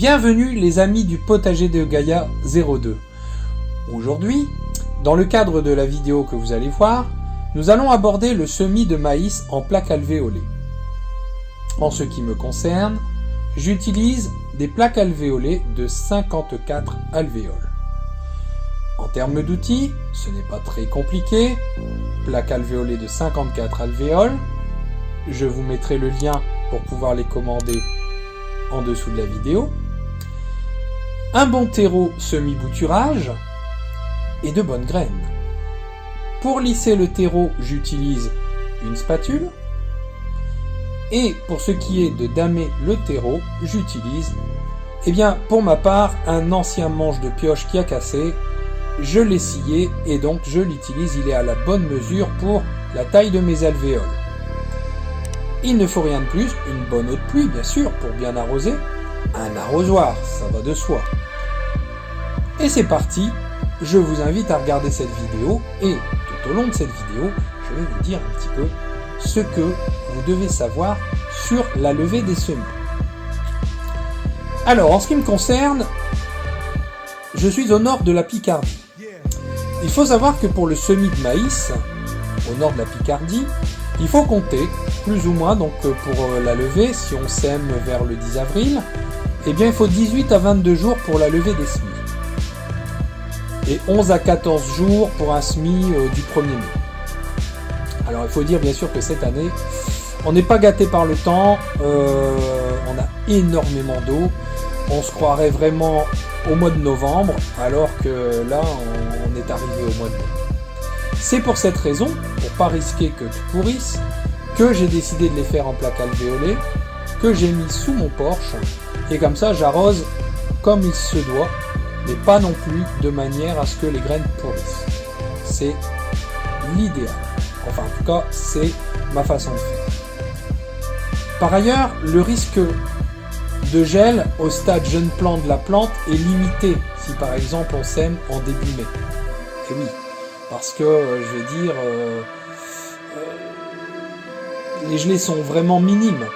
Bienvenue les amis du potager de Gaïa 02. Aujourd'hui, dans le cadre de la vidéo que vous allez voir, nous allons aborder le semis de maïs en plaques alvéolées. En ce qui me concerne, j'utilise des plaques alvéolées de 54 alvéoles. En termes d'outils, ce n'est pas très compliqué. Plaques alvéolées de 54 alvéoles. Je vous mettrai le lien pour pouvoir les commander en dessous de la vidéo. Un bon terreau semi-bouturage et de bonnes graines. Pour lisser le terreau, j'utilise une spatule. Et pour ce qui est de damer le terreau, j'utilise, pour ma part, un ancien manche de pioche qui a cassé. Je l'ai scié et donc je l'utilise, il est à la bonne mesure pour la taille de mes alvéoles. Il ne faut rien de plus, une bonne eau de pluie bien sûr pour bien arroser, un arrosoir, ça va de soi. Et c'est parti, je vous invite à regarder cette vidéo et tout au long de cette vidéo, je vais vous dire un petit peu ce que vous devez savoir sur la levée des semis. Alors en ce qui me concerne, je suis au nord de la Picardie. Il faut savoir que pour le semis de maïs, au nord de la Picardie, il faut compter plus ou moins, donc pour la levée, si on sème vers le 10 avril, il faut 18 à 22 jours pour la levée des semis. Et 11 à 14 jours pour un semis du 1er mai. Alors il faut dire bien sûr que cette année, on n'est pas gâté par le temps, on a énormément d'eau, on se croirait vraiment au mois de novembre, alors que là on est arrivé au mois de mai. C'est pour cette raison, pour pas risquer que tout pourrisse, que j'ai décidé de les faire en plaques alvéolées, que j'ai mis sous mon porche, et comme ça j'arrose comme il se doit, mais pas non plus de manière à ce que les graines pourrissent. C'est l'idéal. Enfin en tout cas, c'est ma façon de faire. Par ailleurs, le risque de gel au stade jeune plant de la plante est limité si par exemple on sème en début mai. Et oui, parce que je vais dire, les gelées sont vraiment minimes.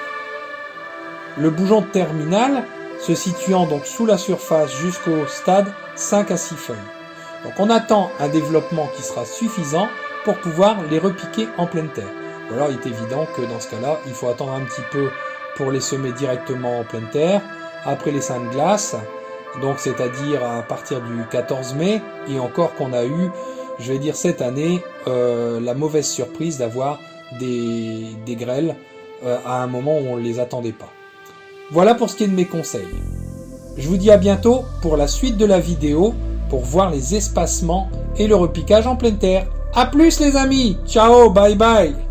Le bougeon terminal se situant donc sous la surface jusqu'au stade 5 à 6 feuilles. Donc on attend un développement qui sera suffisant pour pouvoir les repiquer en pleine terre. Ou alors il est évident que dans ce cas-là, il faut attendre un petit peu pour les semer directement en pleine terre, après les seins de glace, donc c'est-à-dire à partir du 14 mai, et encore qu'on a eu, je vais dire cette année, la mauvaise surprise d'avoir des grêles à un moment où on ne les attendait pas. Voilà pour ce qui est de mes conseils. Je vous dis à bientôt pour la suite de la vidéo, pour voir les espacements et le repiquage en pleine terre. A plus les amis, ciao, bye bye.